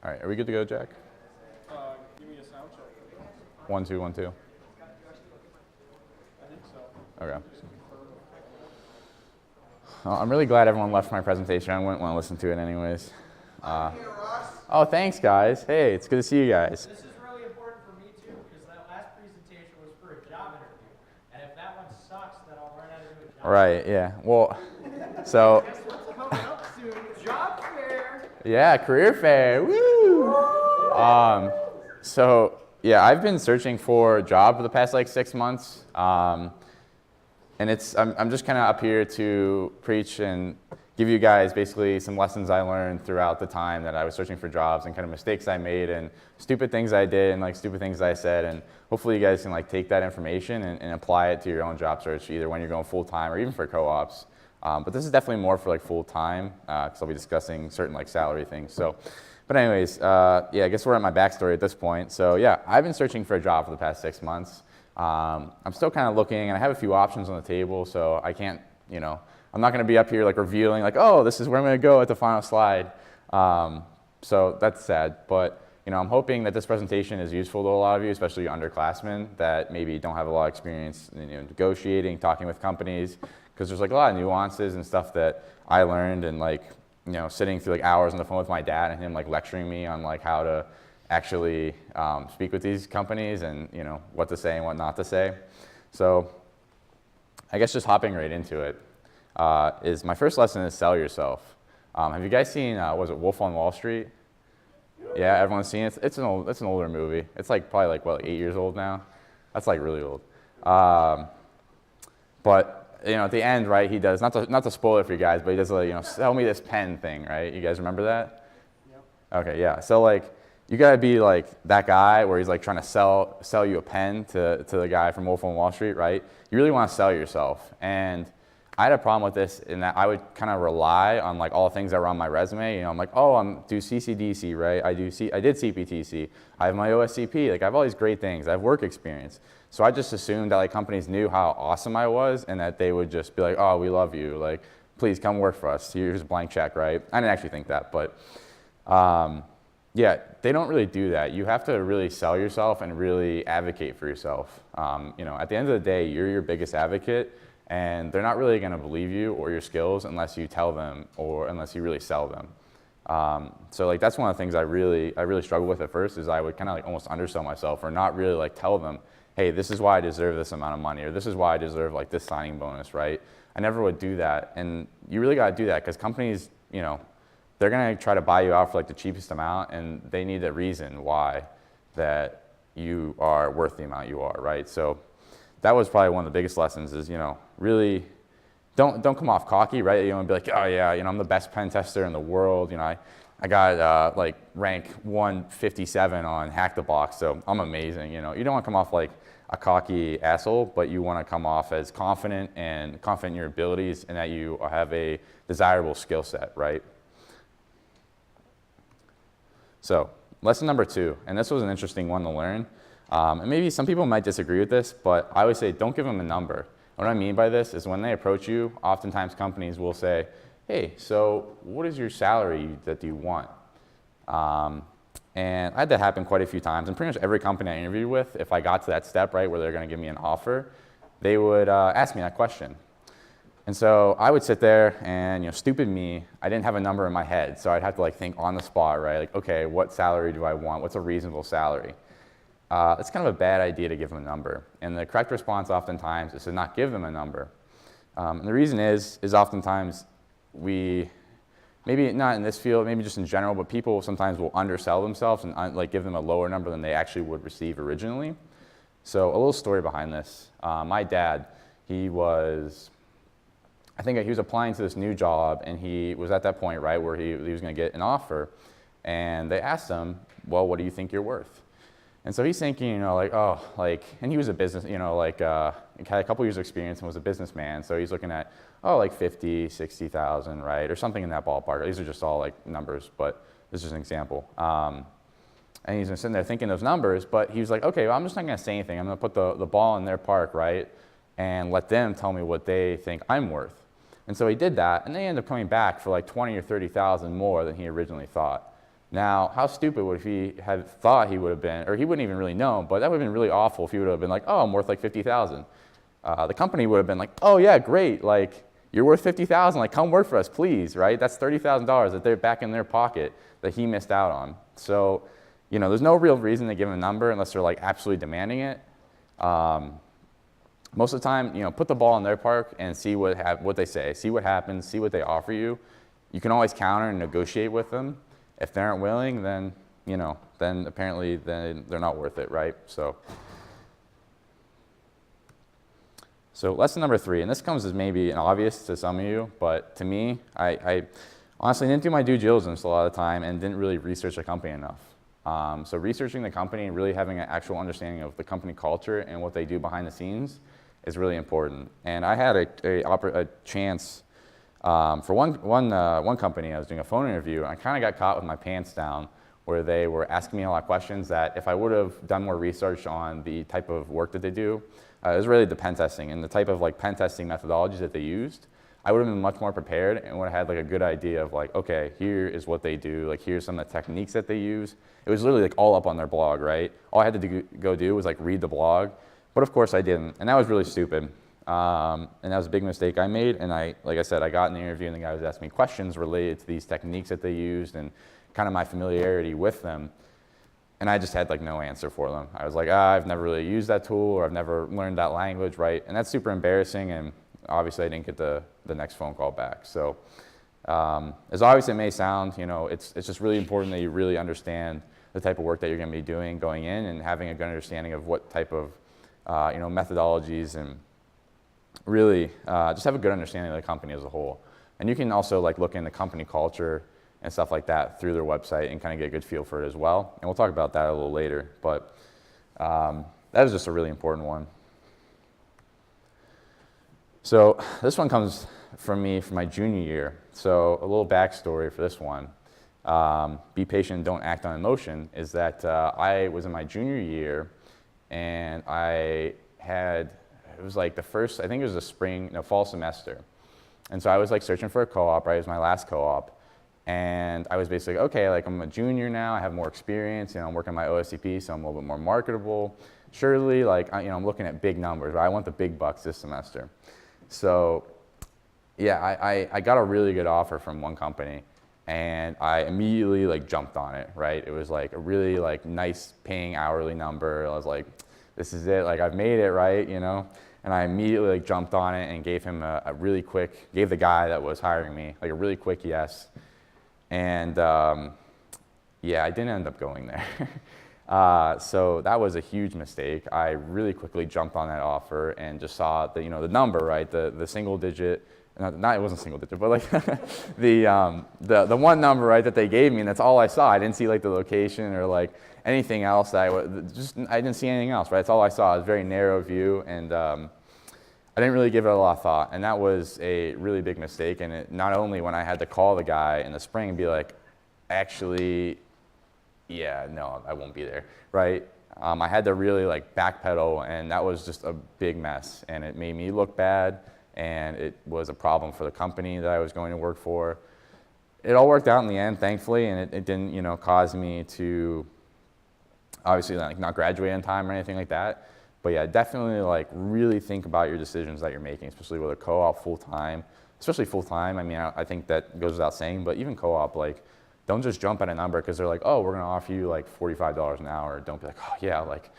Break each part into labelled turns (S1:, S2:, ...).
S1: All right, are we good to go, Jack?
S2: Give me a sound check.
S1: 1, 2, 1, 2.
S2: I think so.
S1: Okay. Well, I'm really glad everyone left my presentation. I wouldn't want to listen to it anyways. Oh, thanks, guys. Hey, it's good to see you guys.
S3: This is really important for me too, because that last presentation was for a job interview, and if that one sucks, then I'll learn how to do a job.
S1: Right. Yeah. Well, so.
S2: Guess what's coming up soon? Job fair.
S1: Yeah, career fair. Woo! So yeah, I've been searching for a job for the past like 6 months, and I'm just kind of up here to preach and give you guys basically some lessons I learned throughout the time that I was searching for jobs and kind of mistakes I made and stupid things I did and like stupid things I said, and hopefully you guys can like take that information and apply it to your own job search, either when you're going full time or even for co-ops. But this is definitely more for like full time because I'll be discussing certain like salary things. So, but anyways, yeah, I guess we're at my backstory at this point. So yeah, I've been searching for a job for the past 6 months. I'm still kind of looking, and I have a few options on the table, so I can't, I'm not going to be up here like revealing like, oh, this is where I'm going to go at the final slide. So that's sad, but I'm hoping that this presentation is useful to a lot of you, especially underclassmen that maybe don't have a lot of experience negotiating, talking with companies, because there's like a lot of nuances and stuff that I learned, and like sitting through like hours on the phone with my dad and him like lecturing me on like how to actually speak with these companies and what to say and what not to say. So I guess just hopping right into it is my first lesson is sell yourself. Have you guys seen was it Wolf on Wall Street? Yeah, everyone's seen it. It's an older movie. It's like probably like what, like 8 years old now. That's like really old. But at the end, right, he does, not to spoil it for you guys, but he does like, sell me this pen thing, right? You guys remember that? Yep. Okay, yeah. So like, you gotta be like that guy where he's like trying to sell you a pen to the guy from Wolf on Wall Street, right? You really want to sell yourself. And I had a problem with this in that I would kind of rely on like all the things that were on my resume. I'm like, oh, do CCDC, right? I did CPTC. I have my OSCP. Like I have all these great things. I have work experience. So I just assumed that like companies knew how awesome I was and that they would just be like, oh, we love you. Like, please come work for us. Here's a blank check, right? I didn't actually think that, but yeah, they don't really do that. You have to really sell yourself and really advocate for yourself. At the end of the day, you're your biggest advocate, and they're not really going to believe you or your skills unless you tell them or unless you really sell them. So like that's one of the things I really struggled with at first is I would kind of like almost undersell myself or not really like tell them, hey, this is why I deserve this amount of money, or this is why I deserve like this signing bonus, right? I never would do that, and you really got to do that because companies, they're going to try to buy you out for like the cheapest amount, and they need a reason why that you are worth the amount you are, right? So that was probably one of the biggest lessons is, really don't come off cocky, right? You want to be like, oh yeah, I'm the best pen tester in the world. I got like rank 157 on Hack the Box, so I'm amazing. You don't want to come off like a cocky asshole, but you want to come off as confident in your abilities and that you have a desirable skill set, right? So lesson number 2, and this was an interesting one to learn, and maybe some people might disagree with this, but I always say don't give them a number. What I mean by this is when they approach you, oftentimes companies will say, hey, so what is your salary that you want? And I had that happen quite a few times, and pretty much every company I interviewed with, if I got to that step, right, where they're going to give me an offer, they would ask me that question. And so I would sit there and, stupid me, I didn't have a number in my head, so I'd have to like think on the spot, right? Like, okay, what salary do I want? What's a reasonable salary? It's kind of a bad idea to give them a number. And the correct response oftentimes is to not give them a number. And the reason is oftentimes maybe not in this field, maybe just in general, but people sometimes will undersell themselves and like give them a lower number than they actually would receive originally. So a little story behind this. My dad, I think he was applying to this new job, and he was at that point, right, where he was going to get an offer. And they asked him, well, what do you think you're worth? And so he's thinking, and he was a business, he had a couple years of experience and was a businessman. So he's looking at, like 50, 60,000, right? Or something in that ballpark. These are just all like numbers, but this is just an example. And he's sitting there thinking those numbers, but he was like, okay, well, I'm just not going to say anything. I'm going to put the ball in their park, right? And let them tell me what they think I'm worth. And so he did that, and they ended up coming back for like 20 or 30,000 more than he originally thought. Now, how stupid would if he had thought he would have been, or he wouldn't even really know, but that would have been really awful if he would have been like, oh, I'm worth like 50,000. The company would have been like, oh yeah, great, like you're worth 50,000, like come work for us, please, right? That's $30,000 that they're back in their pocket that he missed out on. So, you know, there's no real reason to give him a number unless they're like absolutely demanding it. Most of the time, you know, put the ball in their park and see what they say, see what happens, see what they offer you. You can always counter and negotiate with them. If they aren't willing, then, you know, then apparently then they're not worth it, right? So lesson number 3, and this comes as maybe an obvious to some of you, but to me, I honestly didn't do my due diligence a lot of the time and didn't really research the company enough. So researching the company and really having an actual understanding of the company culture and what they do behind the scenes is really important. And I had a chance for one company. I was doing a phone interview, and I kind of got caught with my pants down, where they were asking me a lot of questions that if I would have done more research on the type of work that they do, it was really the pen testing and the type of like pen testing methodologies that they used. I would have been much more prepared and would have had like a good idea of like, okay, here is what they do, like here's some of the techniques that they use. It was literally like all up on their blog, right? All I had to go do was like read the blog, but of course I didn't, and that was really stupid. And that was a big mistake I made, and like I said, I got in the interview and the guy was asking me questions related to these techniques that they used and kind of my familiarity with them. And I just had like no answer for them. I was like, I've never really used that tool, or I've never learned that language, right? And that's super embarrassing, and obviously I didn't get the next phone call back. So as obvious as it may sound, you know, it's just really important that you really understand the type of work that you're gonna be doing going in, and having a good understanding of what type of you know, methodologies, and really just have a good understanding of the company as a whole. And you can also like look into company culture and stuff like that through their website and kind of get a good feel for it as well. And we'll talk about that a little later, but that is just a really important one. So this one comes from me from my junior year. So a little backstory for this one. Be patient, don't act on emotion, is that I was in my junior year, and it was like the first, I think it was the fall semester. And so I was like searching for a co-op, right? It was my last co-op. And I was basically, okay, like I'm a junior now, I have more experience, you know, I'm working my OSCP, so I'm a little bit more marketable. Surely, like, you know, I'm looking at big numbers, right? I want the big bucks this semester. So yeah, I got a really good offer from one company, and I immediately like jumped on it, right? It was like a really like nice paying hourly number. I was like, this is it, like I've made it, right, you know? And I immediately like jumped on it and gave him gave the guy that was hiring me like a really quick yes. And yeah, I didn't end up going there. So that was a huge mistake. I really quickly jumped on that offer and just saw the, you know, the number, right? The single digit, it wasn't single digit, but like the one number, right, that they gave me, and that's all I saw. I didn't see like the location or like anything else. I didn't see anything else, right? That's all I saw. It was a very narrow view, and I didn't really give it a lot of thought, and that was a really big mistake. And it, not only when I had to call the guy in the spring and be like, actually, yeah, no, I won't be there, right? I had to really like backpedal, and that was just a big mess, and it made me look bad, and it was a problem for the company that I was going to work for. It all worked out in the end, thankfully, and it didn't, you know, cause me to obviously like not graduate in time or anything like that. But yeah, definitely like really think about your decisions that you're making, especially with a co-op full-time, especially full-time. I mean, I think that goes without saying, but even co-op, like, don't just jump at a number because they're like, oh, we're gonna offer you like $45 an hour. Don't be like, oh yeah, like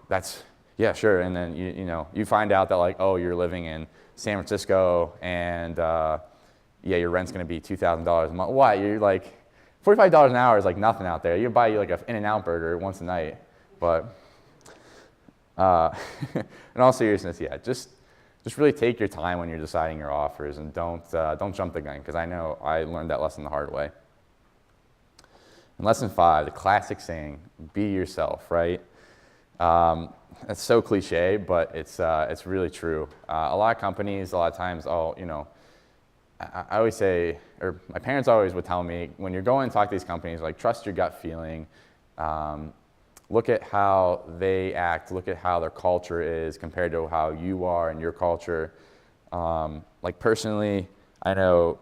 S1: that's, yeah, sure. And then you know, you find out that like, oh, you're living in San Francisco, and yeah, your rent's gonna be $2,000 a month. What? You're like, $45 an hour is like nothing out there. You can buy you like an In-N-Out burger once a night. But in all seriousness, yeah, just really take your time when you're deciding your offers, and don't jump the gun, because I know I learned that lesson the hard way. And lesson 5, the classic saying, be yourself, right? It's so cliche, but it's really true. A lot of companies, a lot of times, you know, I always say, or my parents always would tell me, when you're going to talk to these companies, like, trust your gut feeling. Look at how they act, look at how their culture is compared to how you are and your culture. Like personally, I know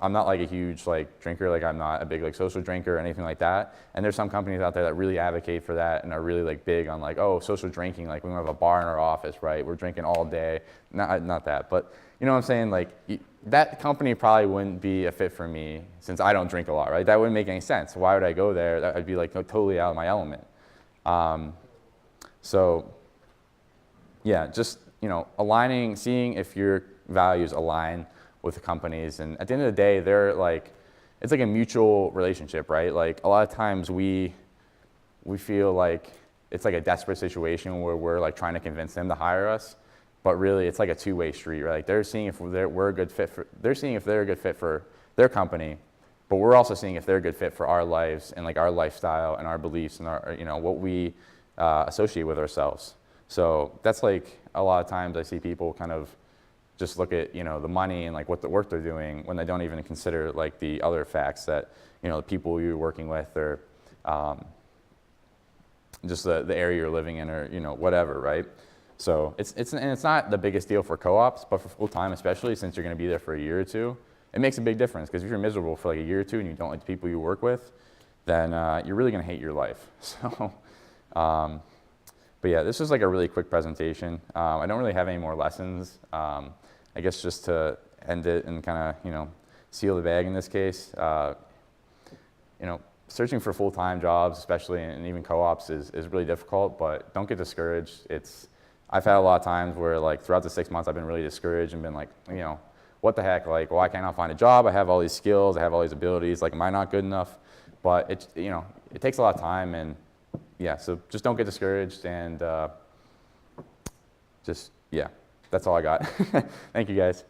S1: I'm not like a huge like drinker, like I'm not a big like social drinker or anything like that. And there's some companies out there that really advocate for that and are really like big on like, oh, social drinking, like we have a bar in our office, right? We're drinking all day. Not that, but you know what I'm saying? Like that company probably wouldn't be a fit for me since I don't drink a lot, right? That wouldn't make any sense. Why would I go there? I'd be like totally out of my element. So yeah, just, you know, aligning, seeing if your values align with the companies. And at the end of the day, they're like, it's like a mutual relationship, right? Like a lot of times we feel like it's like a desperate situation where we're like trying to convince them to hire us, but really it's like a two-way street, right? Like they're seeing if we're a good fit for, they're seeing if they're a good fit for their company, but we're also seeing if they're a good fit for our lives and like our lifestyle and our beliefs and our, you know, what we associate with ourselves. So that's like a lot of times I see people kind of just look at, you know, the money and like what the work they're doing when they don't even consider like the other facts that, you know, the people you're working with or just the area you're living in or, you know, whatever, right? So it's not the biggest deal for co-ops, but for full-time, especially since you're going to be there for a year or two, it makes a big difference because if you're miserable for like a year or two and you don't like the people you work with, then you're really going to hate your life. So, but yeah, this is like a really quick presentation. I don't really have any more lessons. I guess just to end it and kind of, you know, seal the bag in this case, you know, searching for full-time jobs, especially and even co-ops is really difficult, but don't get discouraged. I've had a lot of times where like throughout the 6 months I've been really discouraged and been like, you know, what the heck, like, why can't I find a job? I have all these skills, I have all these abilities, like, am I not good enough? But it, you know, it takes a lot of time and yeah, so just don't get discouraged and just, yeah, that's all I got. Thank you guys.